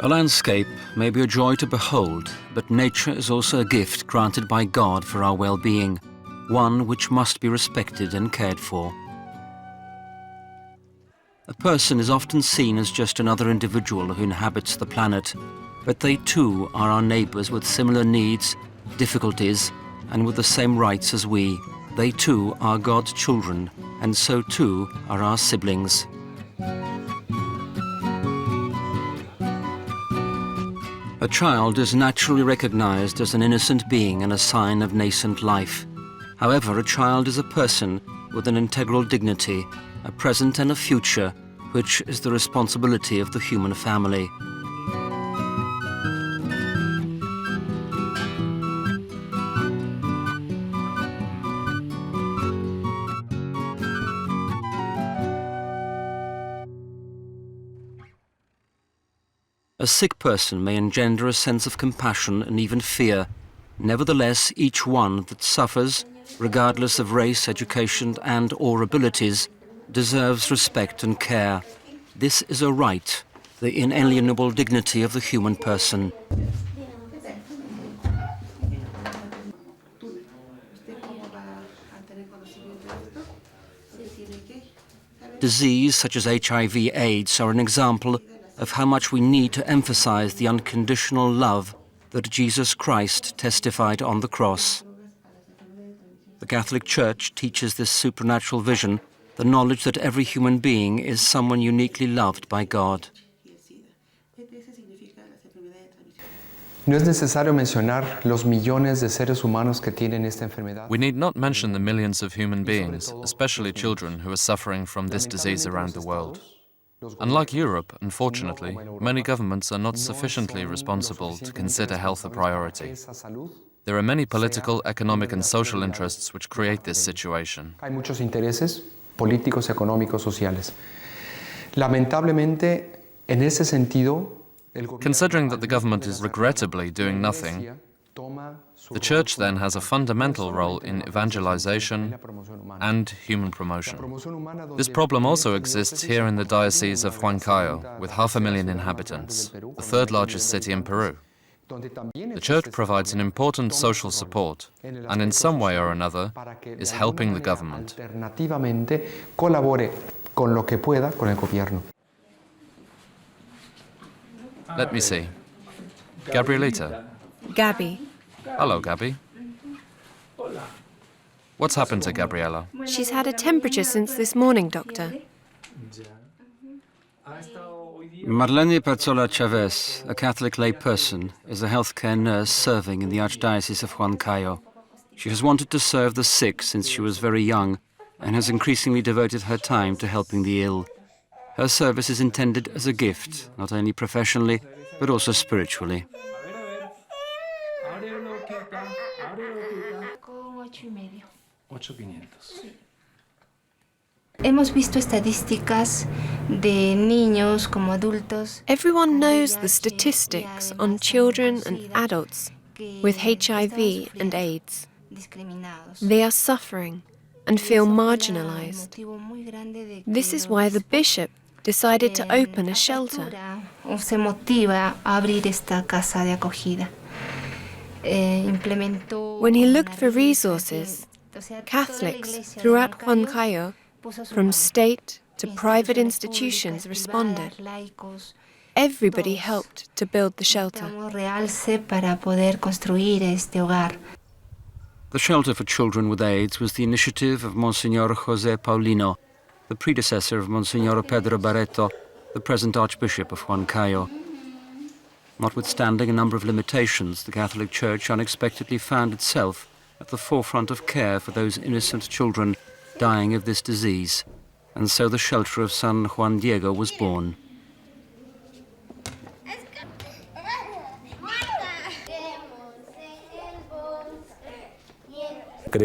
A landscape may be a joy to behold, but nature is also a gift granted by God for our well-being, one which must be respected and cared for. A person is often seen as just another individual who inhabits the planet, but they too are our neighbors with similar needs, difficulties, and with the same rights as we. They too are God's children, and so too are our siblings. A child is naturally recognized as an innocent being and a sign of nascent life. However, a child is a person with an integral dignity, a present and a future, which is the responsibility of the human family. A sick person may engender a sense of compassion and even fear. Nevertheless, each one that suffers, regardless of race, education, and/or abilities, deserves respect and care. This is a right, the inalienable dignity of the human person. Disease such as HIV/AIDS are an example of how much we need to emphasize the unconditional love that Jesus Christ testified on the cross. The Catholic Church teaches this supernatural vision, the knowledge that every human being is someone uniquely loved by God. No es necesario mencionar los millones de seres humanos que tienen esta enfermedad. We need not mention the millions of human beings, especially children, who are suffering from this disease around the world. Unlike Europe, unfortunately, many governments are not sufficiently responsible to consider health a priority. There are many political, economic and social interests which create this situation. Hay muchos intereses políticos, económicos, sociales. Lamentablemente, en ese sentido, Considering that the government is regrettably doing nothing, the Church then has a fundamental role in evangelization and human promotion. This problem also exists here in the Diocese of Huancayo, with 500,000 inhabitants, the third largest city in Peru. The Church provides an important social support, and in some way or another is helping the government. Let me see. Gabrielita. Gabby. Hello, Gabby. What's happened to Gabriela? She's had a temperature since this morning, Doctor. Marleny Chávez, a Catholic layperson, is a healthcare nurse serving in the Archdiocese of Huancayo. She has wanted to serve the sick since she was very young and has increasingly devoted her time to helping the ill. Her service is intended as a gift, not only professionally, but also spiritually. Hemos visto estadísticas de niños como adultos. Everyone knows the statistics on children and adults with HIV and AIDS. They are suffering and feel marginalized. This is why the bishop decided to open a shelter. Se motiva a abrir esta casa de acogida. When he looked for resources, Catholics throughout Huancayo, from state to private institutions, responded. Everybody helped to build the shelter. The shelter for children with AIDS was the initiative of Monsignor José Paulino, the predecessor of Monsignor Pedro Barreto, the present Archbishop of Huancayo. Notwithstanding a number of limitations, the Catholic Church unexpectedly found itself at the forefront of care for those innocent children dying of this disease, and so the shelter of San Juan Diego was born. I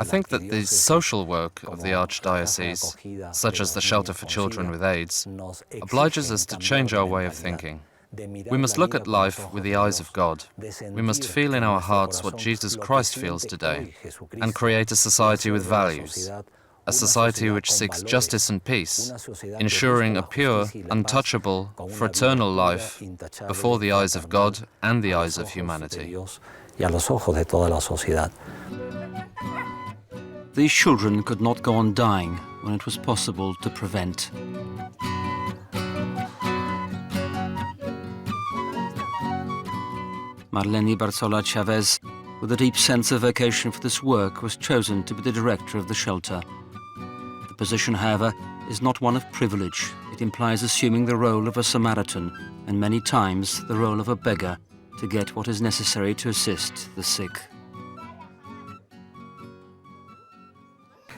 think that the social work of the Archdiocese, such as the shelter for children with AIDS, obliges us to change our way of thinking. We must look at life with the eyes of God. We must feel in our hearts what Jesus Christ feels today and create a society with values, a society which seeks justice and peace, ensuring a pure, untouchable, fraternal life before the eyes of God and the eyes of humanity. These children could not go on dying when it was possible to prevent. Marleny Barzola Chávez, with a deep sense of vocation for this work, was chosen to be the director of the shelter. The position, however, is not one of privilege. It implies assuming the role of a Samaritan and many times the role of a beggar to get what is necessary to assist the sick.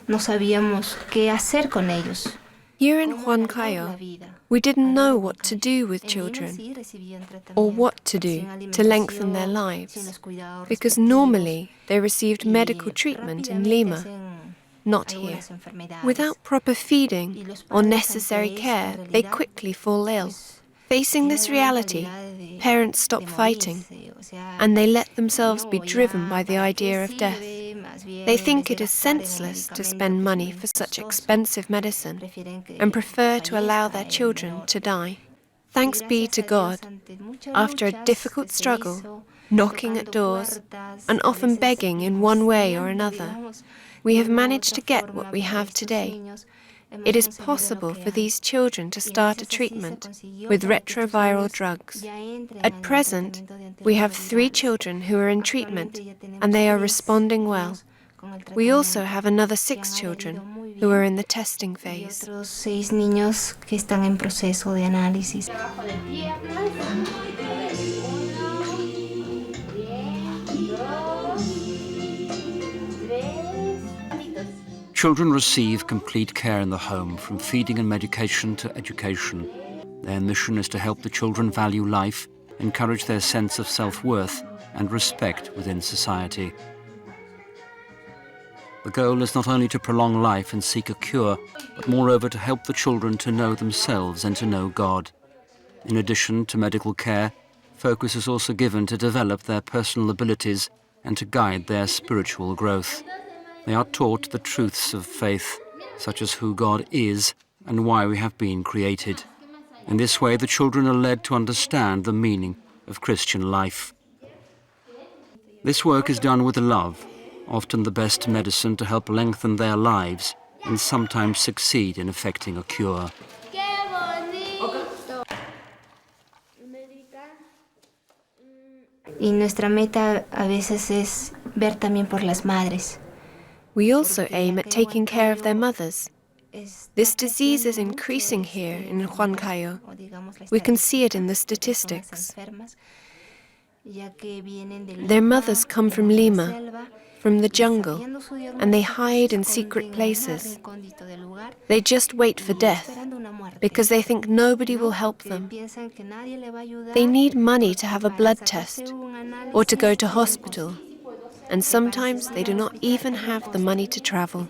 No sabíamos qué hacer con ellos. Here in Huancayo, we didn't know what to do with children or what to do to lengthen their lives, because normally they received medical treatment in Lima, not here. Without proper feeding or necessary care, they quickly fall ill. Facing this reality, parents stop fighting, and they let themselves be driven by the idea of death. They think it is senseless to spend money for such expensive medicine and prefer to allow their children to die. Thanks be to God, after a difficult struggle, knocking at doors, and often begging in one way or another, we have managed to get what we have today. It is possible for these children to start a treatment with retroviral drugs. At present, we have 3 children who are in treatment, and they are responding well. We also have another 6 children who are in the testing phase. Children receive complete care in the home, from feeding and medication to education. Their mission is to help the children value life, encourage their sense of self-worth and respect within society. The goal is not only to prolong life and seek a cure, but moreover to help the children to know themselves and to know God. In addition to medical care, focus is also given to develop their personal abilities and to guide their spiritual growth. They are taught the truths of faith, such as who God is and why we have been created. In this way, the children are led to understand the meaning of Christian life. This work is done with love, often the best medicine to help lengthen their lives and sometimes succeed in effecting a cure. Y nuestra meta a veces es ver también por las madres. We also aim at taking care of their mothers. This disease is increasing here in Huancayo. We can see it in the statistics. Their mothers come from Lima, from the jungle, and they hide in secret places. They just wait for death because they think nobody will help them. They need money to have a blood test or to go to hospital, and sometimes they do not even have the money to travel.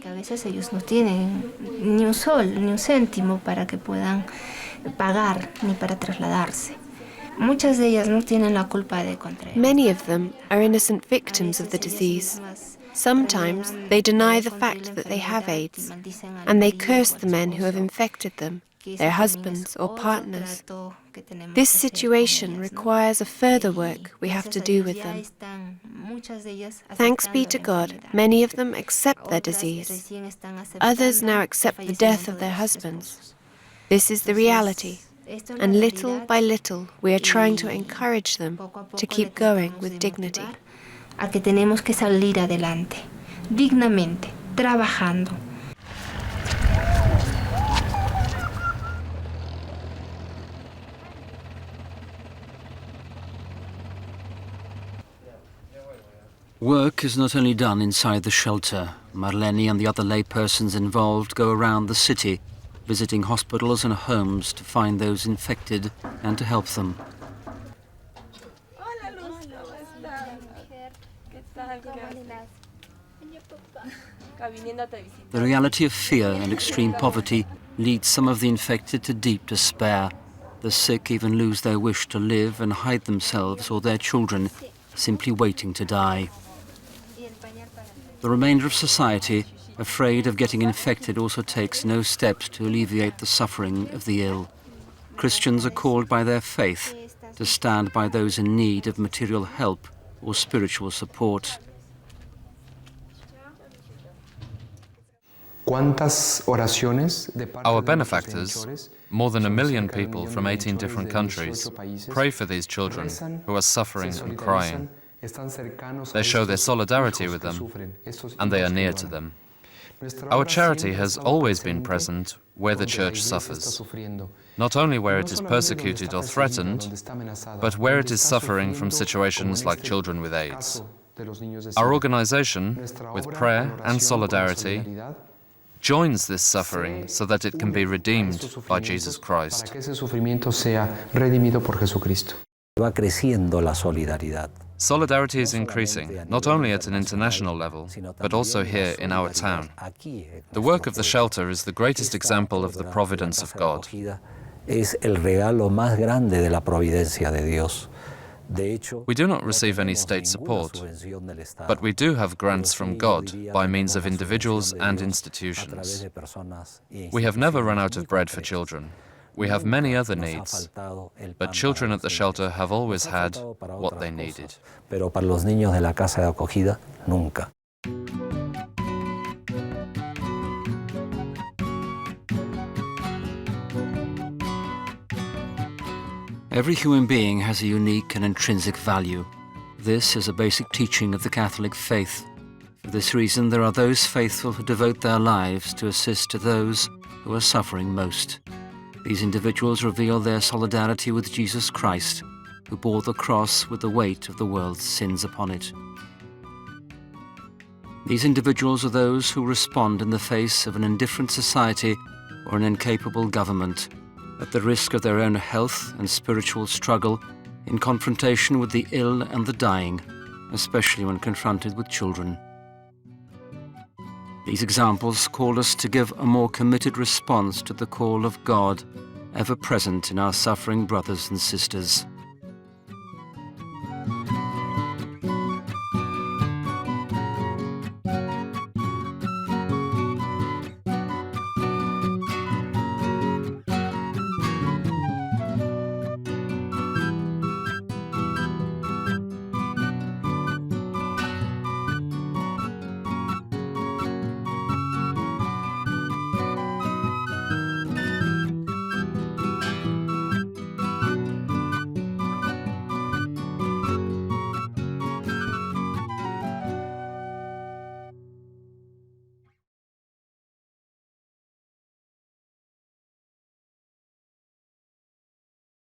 Many of them are innocent victims of the disease. Sometimes they deny the fact that they have AIDS, and they curse the men who have infected them, their husbands or partners. This situation requires a further work we have to do with them. Thanks be to God, many of them accept their disease. Others now accept the death of their husbands. This is the reality, and little by little we are trying to encourage them to keep going with dignity. A que tenemos que salir adelante, dignamente, trabajando. Work is not only done inside the shelter. Marleny and the other laypersons involved go around the city, visiting hospitals and homes to find those infected and to help them. The reality of fear and extreme poverty leads some of the infected to deep despair. The sick even lose their wish to live and hide themselves or their children, simply waiting to die. The remainder of society afraid of getting infected, also takes no steps to alleviate the suffering of the ill. Christians are called by their faith to stand by those in need of material help or spiritual support. Our benefactors, more than 1 million people from 18 different countries, pray for these children who are suffering and crying. They show their solidarity with them, and they are near to them. Our charity has always been present where the Church suffers, not only where it is persecuted or threatened, but where it is suffering from situations like children with AIDS. Our organization, with prayer and solidarity, joins this suffering so that it can be redeemed by Jesus Christ. Solidarity is increasing, not only at an international level, but also here in our town. The work of the shelter is the greatest example of the providence of God. We do not receive any state support, but we do have grants from God by means of individuals and institutions. We have never run out of bread for children. We have many other needs, but children at the shelter have always had what they needed. Every human being has a unique and intrinsic value. This is a basic teaching of the Catholic faith. For this reason, there are those faithful who devote their lives to assist to those who are suffering most. These individuals reveal their solidarity with Jesus Christ, who bore the cross with the weight of the world's sins upon it. These individuals are those who respond in the face of an indifferent society or an incapable government, at the risk of their own health and spiritual struggle, in confrontation with the ill and the dying, especially when confronted with children. These examples call us to give a more committed response to the call of God, ever present in our suffering brothers and sisters.